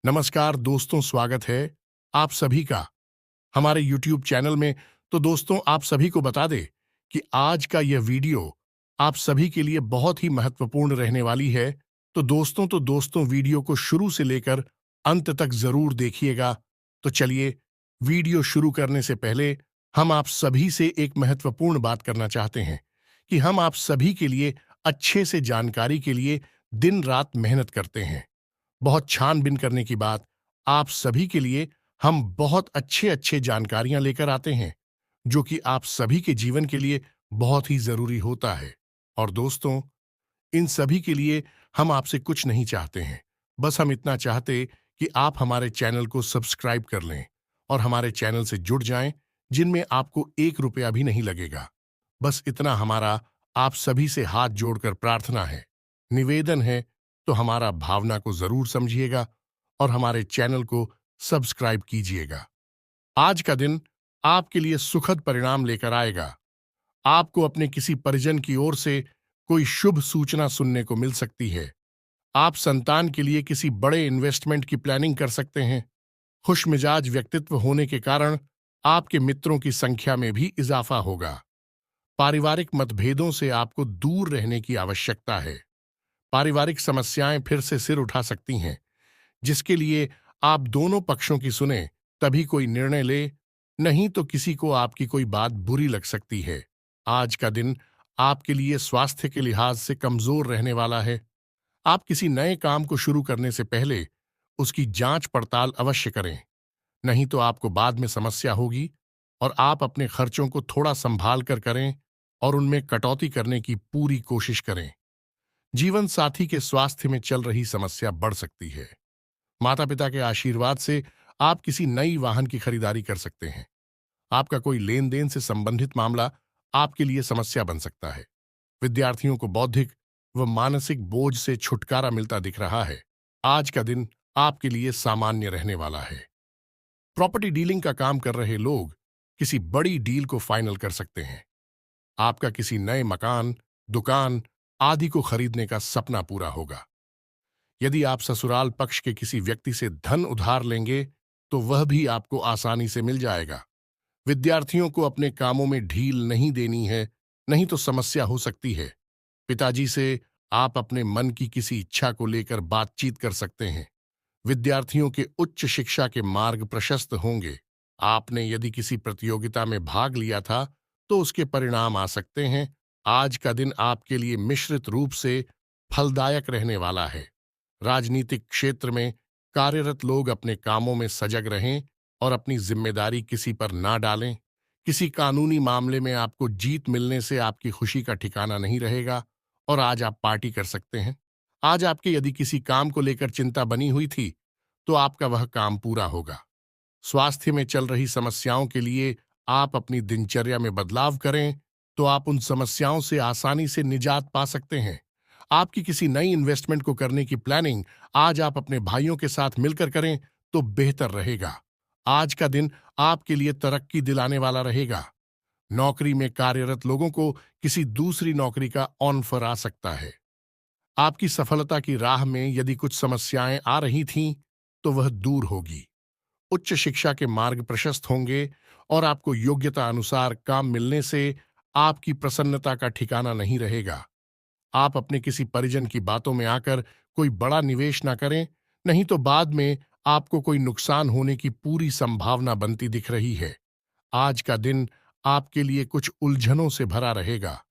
नमस्कार दोस्तों, स्वागत है आप सभी का हमारे YouTube चैनल में। तो दोस्तों, आप सभी को बता दें कि आज का यह वीडियो आप सभी के लिए बहुत ही महत्वपूर्ण रहने वाली है। तो दोस्तों वीडियो को शुरू से लेकर अंत तक जरूर देखिएगा। तो चलिए, वीडियो शुरू करने से पहले हम आप सभी से एक महत्वपूर्ण बात करना चाहते हैं कि हम आप सभी के लिए अच्छे से जानकारी के लिए दिन रात मेहनत करते हैं। बहुत छानबीन करने की बात, आप सभी के लिए हम बहुत अच्छे अच्छे जानकारियां लेकर आते हैं जो कि आप सभी के जीवन के लिए बहुत ही जरूरी होता है। और दोस्तों, इन सभी के लिए हम आपसे कुछ नहीं चाहते हैं, बस हम इतना चाहते कि आप हमारे चैनल को सब्सक्राइब कर लें और हमारे चैनल से जुड़ जाएं, जिनमें आपको 1 रुपया भी नहीं लगेगा। बस इतना हमारा आप सभी से हाथ जोड़कर प्रार्थना है, निवेदन है। तो हमारा भावना को जरूर समझिएगा और हमारे चैनल को सब्सक्राइब कीजिएगा। आज का दिन आपके लिए सुखद परिणाम लेकर आएगा। आपको अपने किसी परिजन की ओर से कोई शुभ सूचना सुनने को मिल सकती है। आप संतान के लिए किसी बड़े इन्वेस्टमेंट की प्लानिंग कर सकते हैं। खुशमिजाज व्यक्तित्व होने के कारण आपके मित्रों की संख्या में भी इजाफा होगा। पारिवारिक मतभेदों से आपको दूर रहने की आवश्यकता है। पारिवारिक समस्याएं फिर से सिर उठा सकती हैं, जिसके लिए आप दोनों पक्षों की सुने तभी कोई निर्णय ले, नहीं तो किसी को आपकी कोई बात बुरी लग सकती है। आज का दिन आपके लिए स्वास्थ्य के लिहाज से कमजोर रहने वाला है। आप किसी नए काम को शुरू करने से पहले उसकी जांच पड़ताल अवश्य करें, नहीं तो आपको बाद में समस्या होगी। और आप अपने खर्चों को थोड़ा संभाल कर करें और उनमें कटौती करने की पूरी कोशिश करें। जीवन साथी के स्वास्थ्य में चल रही समस्या बढ़ सकती है। माता पिता के आशीर्वाद से आप किसी नई वाहन की खरीदारी कर सकते हैं। आपका कोई लेन देन से संबंधित मामला आपके लिए समस्या बन सकता है। विद्यार्थियों को बौद्धिक व मानसिक बोझ से छुटकारा मिलता दिख रहा है। आज का दिन आपके लिए सामान्य रहने वाला है। प्रॉपर्टी डीलिंग का काम कर रहे लोग किसी बड़ी डील को फाइनल कर सकते हैं। आपका किसी नए मकान, दुकान आदि को खरीदने का सपना पूरा होगा। यदि आप ससुराल पक्ष के किसी व्यक्ति से धन उधार लेंगे तो वह भी आपको आसानी से मिल जाएगा। विद्यार्थियों को अपने कामों में ढील नहीं देनी है, नहीं तो समस्या हो सकती है। पिताजी से आप अपने मन की किसी इच्छा को लेकर बातचीत कर सकते हैं। विद्यार्थियों के उच्च शिक्षा के मार्ग प्रशस्त होंगे। आपने यदि किसी प्रतियोगिता में भाग लिया था तो उसके परिणाम आ सकते हैं। आज का दिन आपके लिए मिश्रित रूप से फलदायक रहने वाला है। राजनीतिक क्षेत्र में कार्यरत लोग अपने कामों में सजग रहें और अपनी जिम्मेदारी किसी पर ना डालें। किसी कानूनी मामले में आपको जीत मिलने से आपकी खुशी का ठिकाना नहीं रहेगा और आज आप पार्टी कर सकते हैं। आज आपके यदि किसी काम को लेकर चिंता बनी हुई थी तो आपका वह काम पूरा होगा। स्वास्थ्य में चल रही समस्याओं के लिए आप अपनी दिनचर्या में बदलाव करें तो आप उन समस्याओं से आसानी से निजात पा सकते हैं। आपकी किसी नई इन्वेस्टमेंट को करने की प्लानिंग आज आप अपने भाइयों के साथ मिलकर करें तो बेहतर रहेगा। आज का दिन आपके लिए तरक्की दिलाने वाला रहेगा। नौकरी में कार्यरत लोगों को किसी दूसरी नौकरी का ऑफर आ सकता है। आपकी सफलता की राह में यदि कुछ समस्याएं आ रही थीं तो वह दूर होगी। उच्च शिक्षा के मार्ग प्रशस्त होंगे और आपको योग्यता अनुसार काम मिलने से आपकी प्रसन्नता का ठिकाना नहीं रहेगा। आप अपने किसी परिजन की बातों में आकर कोई बड़ा निवेश ना करें, नहीं तो बाद में आपको कोई नुकसान होने की पूरी संभावना बनती दिख रही है। आज का दिन आपके लिए कुछ उलझनों से भरा रहेगा।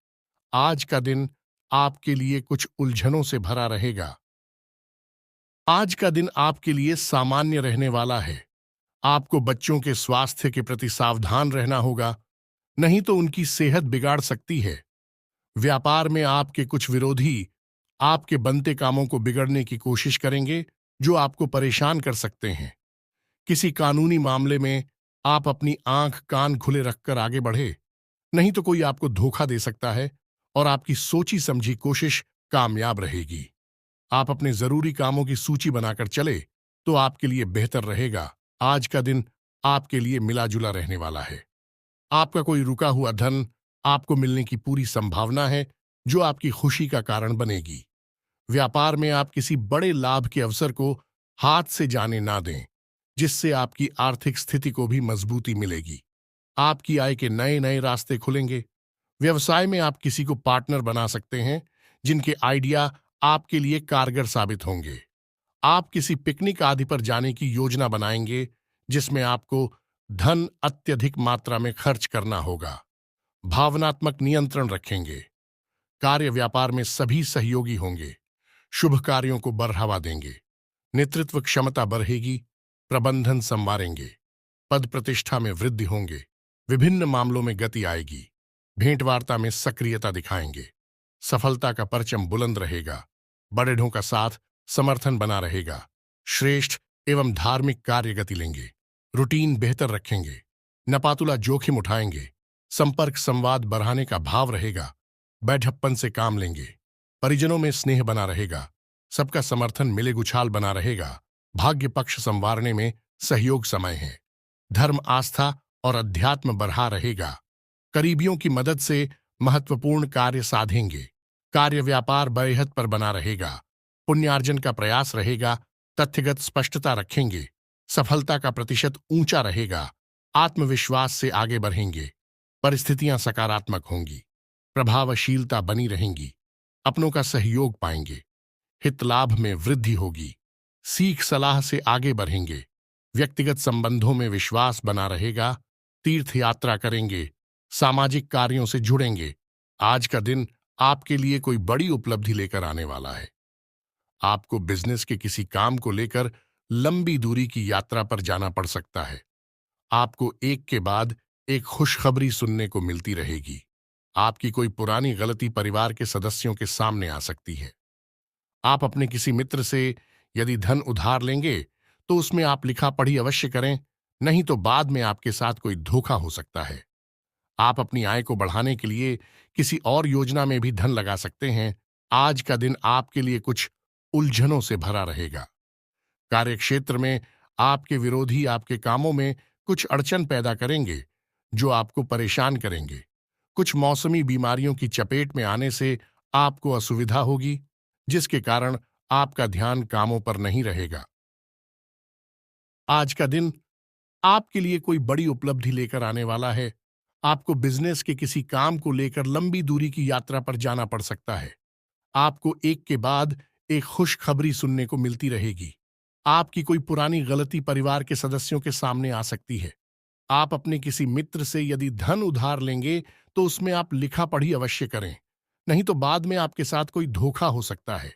आज का दिन आपके लिए कुछ उलझनों से भरा रहेगा। आज का दिन आपके लिए सामान्य रहने वाला है। आपको बच्चों के स्वास्थ्य के प्रति सावधान रहना होगा, नहीं तो उनकी सेहत बिगाड़ सकती है। व्यापार में आपके कुछ विरोधी आपके बनते कामों को बिगड़ने की कोशिश करेंगे, जो आपको परेशान कर सकते हैं। किसी कानूनी मामले में आप अपनी आंख कान खुले रखकर आगे बढ़े, नहीं तो कोई आपको धोखा दे सकता है और आपकी सोची समझी कोशिश कामयाब रहेगी। आप अपने जरूरी कामों की सूची बनाकर चले तो आपके लिए बेहतर रहेगा। आज का दिन आपके लिए मिला जुला रहने वाला है। आपका कोई रुका हुआ धन आपको मिलने की पूरी संभावना है, जो आपकी खुशी का कारण बनेगी। व्यापार में आप किसी बड़े लाभ के अवसर को हाथ से जाने ना दें, जिससे आपकी आर्थिक स्थिति को भी मजबूती मिलेगी। आपकी आय के नए नए रास्ते खुलेंगे। व्यवसाय में आप किसी को पार्टनर बना सकते हैं, जिनके आइडिया आपके लिए कारगर साबित होंगे। आप किसी पिकनिक आदि पर जाने की योजना बनाएंगे, जिसमें आपको धन अत्यधिक मात्रा में खर्च करना होगा। भावनात्मक नियंत्रण रखेंगे। कार्य व्यापार में सभी सहयोगी होंगे। शुभ कार्यों को बढ़ावा देंगे। नेतृत्व क्षमता बढ़ेगी। प्रबंधन संवारेंगे। पद प्रतिष्ठा में वृद्धि होंगे। विभिन्न मामलों में गति आएगी। भेंटवार्ता में सक्रियता दिखाएंगे। सफलता का परचम बुलंद रहेगा। बड़ेढों का साथ समर्थन बना रहेगा। श्रेष्ठ एवं धार्मिक कार्य गति लेंगे। रूटीन बेहतर रखेंगे। नपातुला जोखिम उठाएंगे। संपर्क संवाद बढ़ाने का भाव रहेगा। बैठप्पन से काम लेंगे। परिजनों में स्नेह बना रहेगा। सबका समर्थन मिले गुछाल बना रहेगा। भाग्य पक्ष संवारने में सहयोग समय है। धर्म आस्था और अध्यात्म बढ़ा रहेगा। करीबियों की मदद से महत्वपूर्ण कार्य साधेंगे। कार्य व्यापार बेहद पर बना रहेगा। पुण्यार्जन का प्रयास रहेगा। तथ्यगत स्पष्टता रखेंगे। सफलता का प्रतिशत ऊंचा रहेगा। आत्मविश्वास से आगे बढ़ेंगे। परिस्थितियां सकारात्मक होंगी। प्रभावशीलता बनी रहेंगी। अपनों का सहयोग पाएंगे। हित लाभ में वृद्धि होगी। सीख सलाह से आगे बढ़ेंगे। व्यक्तिगत संबंधों में विश्वास बना रहेगा। तीर्थ यात्रा करेंगे। सामाजिक कार्यों से जुड़ेंगे। आज का दिन आपके लिए कोई बड़ी उपलब्धि लेकर आने वाला है। आपको बिजनेस के किसी काम को लेकर लंबी दूरी की यात्रा पर जाना पड़ सकता है। आपको एक के बाद एक खुशखबरी सुनने को मिलती रहेगी। आपकी कोई पुरानी गलती परिवार के सदस्यों के सामने आ सकती है। आप अपने किसी मित्र से यदि धन उधार लेंगे तो उसमें आप लिखा पढ़ी अवश्य करें, नहीं तो बाद में आपके साथ कोई धोखा हो सकता है। आप अपनी आय को बढ़ाने के लिए किसी और योजना में भी धन लगा सकते हैं। आज का दिन आपके लिए कुछ उलझनों से भरा रहेगा। कार्यक्षेत्र में आपके विरोधी आपके कामों में कुछ अड़चन पैदा करेंगे, जो आपको परेशान करेंगे। कुछ मौसमी बीमारियों की चपेट में आने से आपको असुविधा होगी, जिसके कारण आपका ध्यान कामों पर नहीं रहेगा। आज का दिन आपके लिए कोई बड़ी उपलब्धि लेकर आने वाला है। आपको बिजनेस के किसी काम को लेकर लंबी दूरी की यात्रा पर जाना पड़ सकता है। आपको एक के बाद एक खुशखबरी सुनने को मिलती रहेगी। आपकी कोई पुरानी गलती परिवार के सदस्यों के सामने आ सकती है। आप अपने किसी मित्र से यदि धन उधार लेंगे तो उसमें आप लिखा पढ़ी अवश्य करें, नहीं तो बाद में आपके साथ कोई धोखा हो सकता है।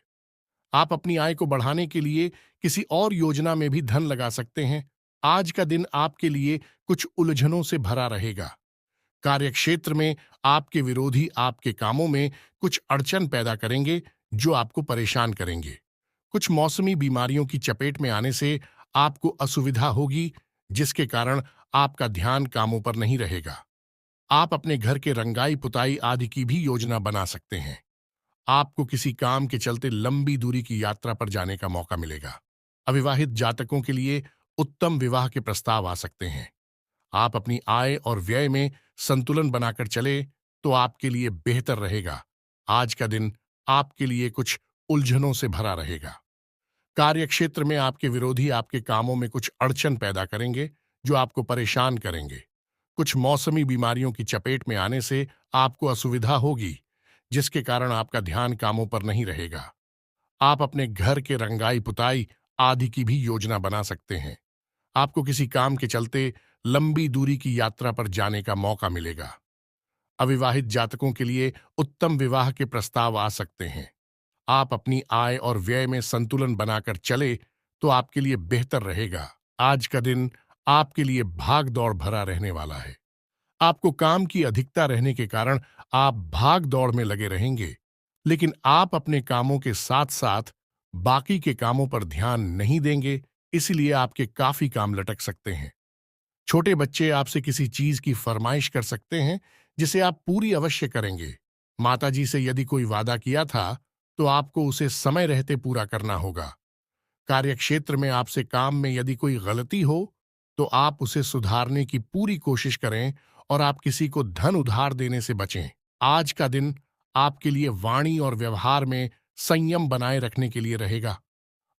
आप अपनी आय को बढ़ाने के लिए किसी और योजना में भी धन लगा सकते हैं। आज का दिन आपके लिए कुछ उलझनों से भरा रहेगा। कार्यक्षेत्र में आपके विरोधी आपके कामों में कुछ अड़चन पैदा करेंगे, जो आपको परेशान करेंगे। कुछ मौसमी बीमारियों की चपेट में आने से आपको असुविधा होगी, जिसके कारण आपका ध्यान कामों पर नहीं रहेगा। आप अपने घर के रंगाई पुताई आदि की भी योजना बना सकते हैं। आपको किसी काम के चलते लंबी दूरी की यात्रा पर जाने का मौका मिलेगा। अविवाहित जातकों के लिए उत्तम विवाह के प्रस्ताव आ सकते हैं। आप अपनी आय और व्यय में संतुलन बनाकर चले तो आपके लिए बेहतर रहेगा। आज का दिन आपके लिए कुछ उलझनों से भरा रहेगा। कार्यक्षेत्र में आपके विरोधी आपके कामों में कुछ अड़चन पैदा करेंगे, जो आपको परेशान करेंगे। कुछ मौसमी बीमारियों की चपेट में आने से आपको असुविधा होगी, जिसके कारण आपका ध्यान कामों पर नहीं रहेगा। आप अपने घर के रंगाई पुताई आदि की भी योजना बना सकते हैं। आपको किसी काम के चलते लंबी दूरी की यात्रा पर जाने का मौका मिलेगा। अविवाहित जातकों के लिए उत्तम विवाह के प्रस्ताव आ सकते हैं। आप अपनी आय और व्यय में संतुलन बनाकर चले तो आपके लिए बेहतर रहेगा। आज का दिन आपके लिए भाग दौड़ भरा रहने वाला है। आपको काम की अधिकता रहने के कारण आप भाग दौड़ में लगे रहेंगे, लेकिन आप अपने कामों के साथ साथ बाकी के कामों पर ध्यान नहीं देंगे, इसलिए आपके काफी काम लटक सकते हैं। छोटे बच्चे आपसे किसी चीज की फरमाइश कर सकते हैं, जिसे आप पूरी अवश्य करेंगे। माताजी से यदि कोई वादा किया था तो आपको उसे समय रहते पूरा करना होगा। कार्यक्षेत्र में आपसे काम में यदि कोई गलती हो तो आप उसे सुधारने की पूरी कोशिश करें और आप किसी को धन उधार देने से बचें। आज का दिन आपके लिए वाणी और व्यवहार में संयम बनाए रखने के लिए रहेगा।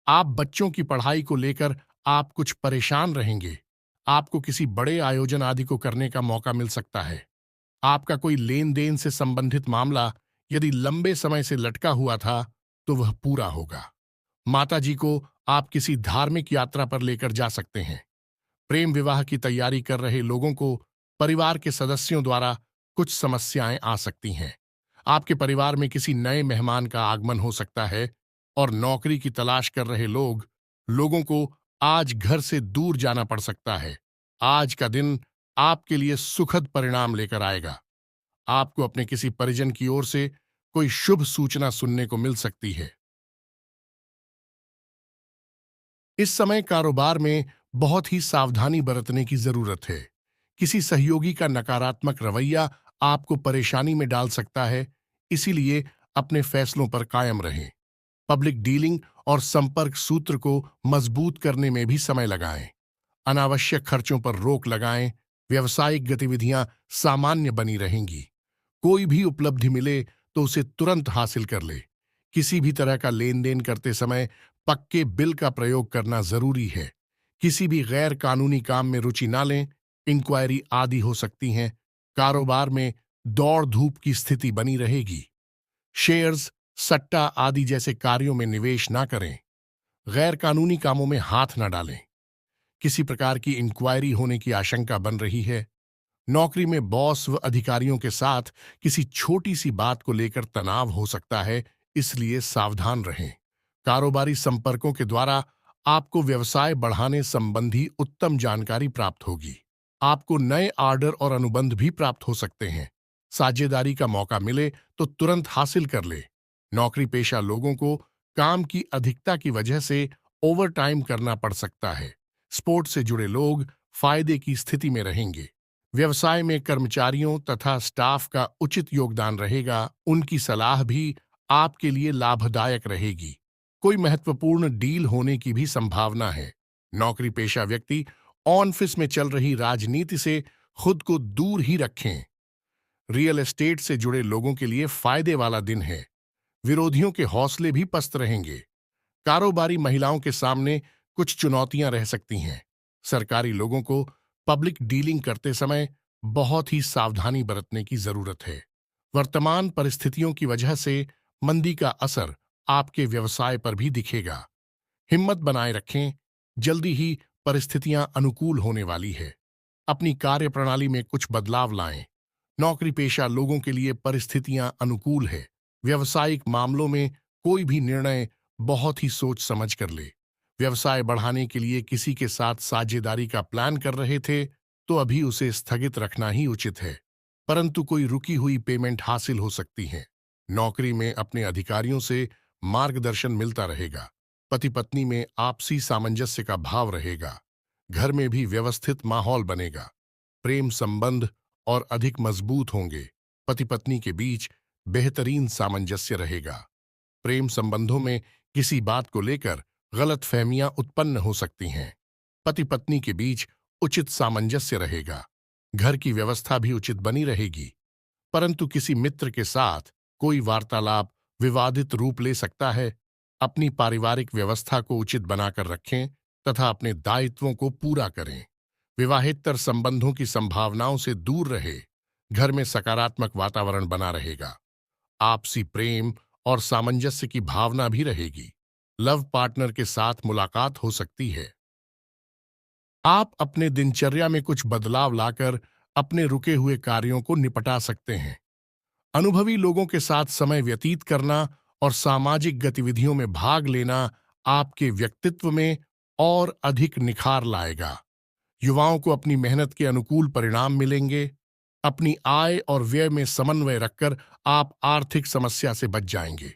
आप बच्चों की पढ़ाई को लेकर आप कुछ परेशान रहेंगे। आपको किसी बड़े आयोजन आदि को करने का मौका मिल सकता है। आपका कोई लेन-देन से संबंधित मामला यदि लंबे समय से लटका हुआ था, तो वह पूरा होगा। माताजी को आप किसी धार्मिक यात्रा पर लेकर जा सकते हैं। प्रेम विवाह की तैयारी कर रहे लोगों को परिवार के सदस्यों द्वारा कुछ समस्याएं आ सकती हैं। आपके परिवार में किसी नए मेहमान का आगमन हो सकता है और नौकरी की तलाश कर रहे लोगों को आज घर से दूर जाना पड़ सकता है। आज का दिन आपके लिए सुखद परिणाम लेकर आएगा। आपको अपने किसी परिजन की ओर से कोई शुभ सूचना सुनने को मिल सकती है। इस समय कारोबार में बहुत ही सावधानी बरतने की जरूरत है। किसी सहयोगी का नकारात्मक रवैया आपको परेशानी में डाल सकता है, इसीलिए अपने फैसलों पर कायम रहें। पब्लिक डीलिंग और संपर्क सूत्र को मजबूत करने में भी समय लगाएं। अनावश्यक खर्चों पर रोक लगाएं। व्यावसायिक गतिविधियां सामान्य बनी रहेंगी। कोई भी उपलब्धि मिले तो उसे तुरंत हासिल कर ले। किसी भी तरह का लेन देन करते समय पक्के बिल का प्रयोग करना जरूरी है। किसी भी गैर कानूनी काम में रुचि ना लें। इंक्वायरी आदि हो सकती हैं। कारोबार में दौड़ धूप की स्थिति बनी रहेगी। शेयर्स, सट्टा आदि जैसे कार्यों में निवेश ना करें। गैर कानूनी कामों में हाथ न डालें। किसी प्रकार की इंक्वायरी होने की आशंका बन रही है। नौकरी में बॉस व अधिकारियों के साथ किसी छोटी सी बात को लेकर तनाव हो सकता है, इसलिए सावधान रहें। कारोबारी संपर्कों के द्वारा आपको व्यवसाय बढ़ाने संबंधी उत्तम जानकारी प्राप्त होगी। आपको नए ऑर्डर और अनुबंध भी प्राप्त हो सकते हैं। साझेदारी का मौका मिले तो तुरंत हासिल कर ले। नौकरी पेशा लोगों को काम की अधिकता की वजह से ओवरटाइम करना पड़ सकता है। स्पोर्ट्स से जुड़े लोग फायदे की स्थिति में रहेंगे। व्यवसाय में कर्मचारियों तथा स्टाफ का उचित योगदान रहेगा। उनकी सलाह भी आपके लिए लाभदायक रहेगी। कोई महत्वपूर्ण डील होने की भी संभावना है। नौकरी पेशा व्यक्ति ऑफिस में चल रही राजनीति से खुद को दूर ही रखें। रियल एस्टेट से जुड़े लोगों के लिए फायदे वाला दिन है। विरोधियों के हौसले भी पस्त रहेंगे। कारोबारी महिलाओं के सामने कुछ चुनौतियां रह सकती हैं। सरकारी लोगों को पब्लिक डीलिंग करते समय बहुत ही सावधानी बरतने की जरूरत है। वर्तमान परिस्थितियों की वजह से मंदी का असर आपके व्यवसाय पर भी दिखेगा। हिम्मत बनाए रखें। जल्दी ही परिस्थितियां अनुकूल होने वाली है। अपनी कार्यप्रणाली में कुछ बदलाव लाएं। नौकरी पेशा लोगों के लिए परिस्थितियां अनुकूल है। व्यवसायिक मामलों में कोई भी निर्णय बहुत ही सोच समझ कर ले। व्यवसाय बढ़ाने के लिए किसी के साथ साझेदारी का प्लान कर रहे थे तो अभी उसे स्थगित रखना ही उचित है, परंतु कोई रुकी हुई पेमेंट हासिल हो सकती है। नौकरी में अपने अधिकारियों से मार्गदर्शन मिलता रहेगा। पति पत्नी में आपसी सामंजस्य का भाव रहेगा। घर में भी व्यवस्थित माहौल बनेगा। प्रेम संबंध और अधिक मजबूत होंगे। पति पत्नी के बीच बेहतरीन सामंजस्य रहेगा। प्रेम संबंधों में किसी बात को लेकर गलतफहमियां उत्पन्न हो सकती हैं। पति पत्नी के बीच उचित सामंजस्य रहेगा। घर की व्यवस्था भी उचित बनी रहेगी, परंतु किसी मित्र के साथ कोई वार्तालाप विवादित रूप ले सकता है। अपनी पारिवारिक व्यवस्था को उचित बनाकर रखें तथा अपने दायित्वों को पूरा करें। विवाहेतर संबंधों की संभावनाओं से दूर रहे। घर में सकारात्मक वातावरण बना रहेगा। आपसी प्रेम और सामंजस्य की भावना भी रहेगी। लव पार्टनर के साथ मुलाकात हो सकती है। आप अपने दिनचर्या में कुछ बदलाव लाकर अपने रुके हुए कार्यों को निपटा सकते हैं। अनुभवी लोगों के साथ समय व्यतीत करना और सामाजिक गतिविधियों में भाग लेना आपके व्यक्तित्व में और अधिक निखार लाएगा। युवाओं को अपनी मेहनत के अनुकूल परिणाम मिलेंगे। अपनी आय और व्यय में समन्वय रखकर आप आर्थिक समस्या से बच जाएंगे।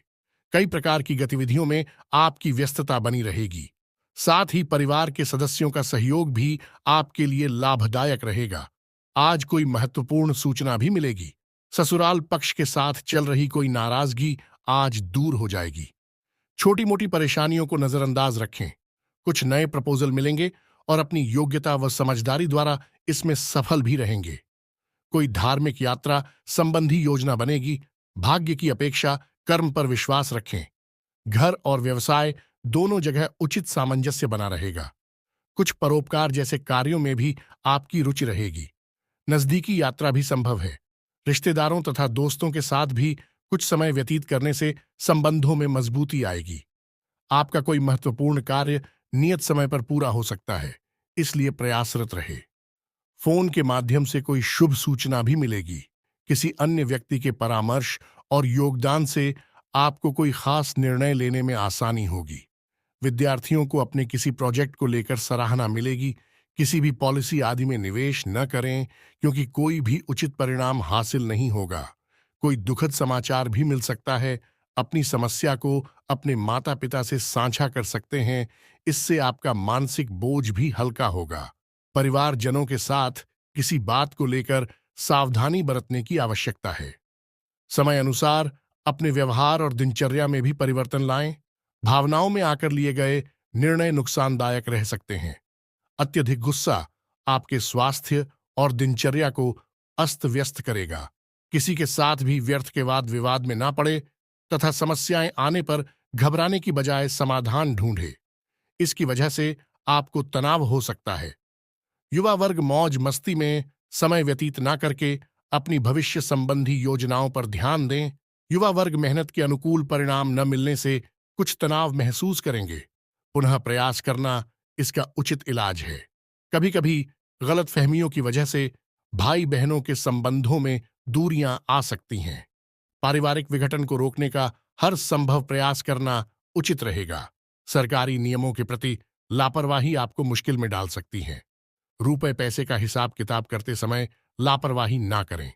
कई प्रकार की गतिविधियों में आपकी व्यस्तता बनी रहेगी। साथ ही परिवार के सदस्यों का सहयोग भी आपके लिए लाभदायक रहेगा। आज कोई महत्वपूर्ण सूचना भी मिलेगी। ससुराल पक्ष के साथ चल रही कोई नाराजगी आज दूर हो जाएगी। छोटी मोटी परेशानियों को नजरअंदाज रखें। कुछ नए प्रपोजल मिलेंगे और अपनी योग्यता व समझदारी द्वारा इसमें सफल भी रहेंगे। कोई धार्मिक यात्रा संबंधी योजना बनेगी। भाग्य की अपेक्षा कर्म पर विश्वास रखें। घर और व्यवसाय दोनों जगह उचित सामंजस्य बना रहेगा। कुछ परोपकार जैसे कार्यों में भी आपकी रुचि रहेगी। नजदीकी यात्रा भी संभव है। रिश्तेदारों तथा दोस्तों के साथ भी कुछ समय व्यतीत करने से संबंधों में मजबूती आएगी। आपका कोई महत्वपूर्ण कार्य नियत समय पर पूरा हो सकता है, इसलिए प्रयासरत रहे। फोन के माध्यम से कोई शुभ सूचना भी मिलेगी। किसी अन्य व्यक्ति के परामर्श और योगदान से आपको कोई खास निर्णय लेने में आसानी होगी। विद्यार्थियों को अपने किसी प्रोजेक्ट को लेकर सराहना मिलेगी। किसी भी पॉलिसी आदि में निवेश न करें, क्योंकि कोई भी उचित परिणाम हासिल नहीं होगा। कोई दुखद समाचार भी मिल सकता है। अपनी समस्या को अपने माता पिता से साझा कर सकते हैं। इससे आपका मानसिक बोझ भी हल्का होगा। परिवारजनों के साथ किसी बात को लेकर सावधानी बरतने की आवश्यकता है। समय अनुसार अपने व्यवहार और दिनचर्या में भी परिवर्तन लाएं। भावनाओं में आकर लिए गए निर्णय नुकसानदायक रह सकते हैं। अत्यधिक गुस्सा आपके स्वास्थ्य और दिनचर्या को अस्त व्यस्त करेगा। किसी के साथ भी व्यर्थ के वाद विवाद में ना पड़े तथा समस्याएं आने पर घबराने की बजाय समाधान ढूंढे। इसकी वजह से आपको तनाव हो सकता है। युवा वर्ग मौज मस्ती में समय व्यतीत ना करके अपनी भविष्य संबंधी योजनाओं पर ध्यान दें। युवा वर्ग मेहनत के अनुकूल परिणाम न मिलने से कुछ तनाव महसूस करेंगे। पुनः प्रयास करना इसका उचित इलाज है। कभी कभी गलतफहमियों की वजह से भाई बहनों के संबंधों में दूरियां आ सकती हैं। पारिवारिक विघटन को रोकने का हर संभव प्रयास करना उचित रहेगा। सरकारी नियमों के प्रति लापरवाही आपको मुश्किल में डाल सकती है। रुपए पैसे का हिसाब किताब करते समय लापरवाही ना करें।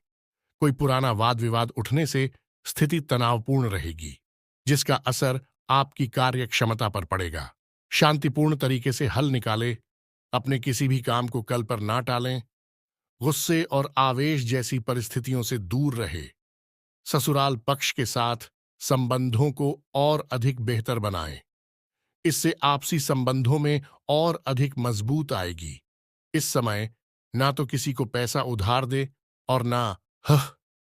कोई पुराना वाद विवाद उठने से स्थिति तनावपूर्ण रहेगी, जिसका असर आपकी कार्य क्षमता पर पड़ेगा। शांतिपूर्ण तरीके से हल निकालें। अपने किसी भी काम को कल पर ना टालें। गुस्से और आवेश जैसी परिस्थितियों से दूर रहे। ससुराल पक्ष के साथ संबंधों को और अधिक बेहतर बनाएं। इससे आपसी संबंधों में और अधिक मजबूत आएगी। इस समय ना तो किसी को पैसा उधार दे और ना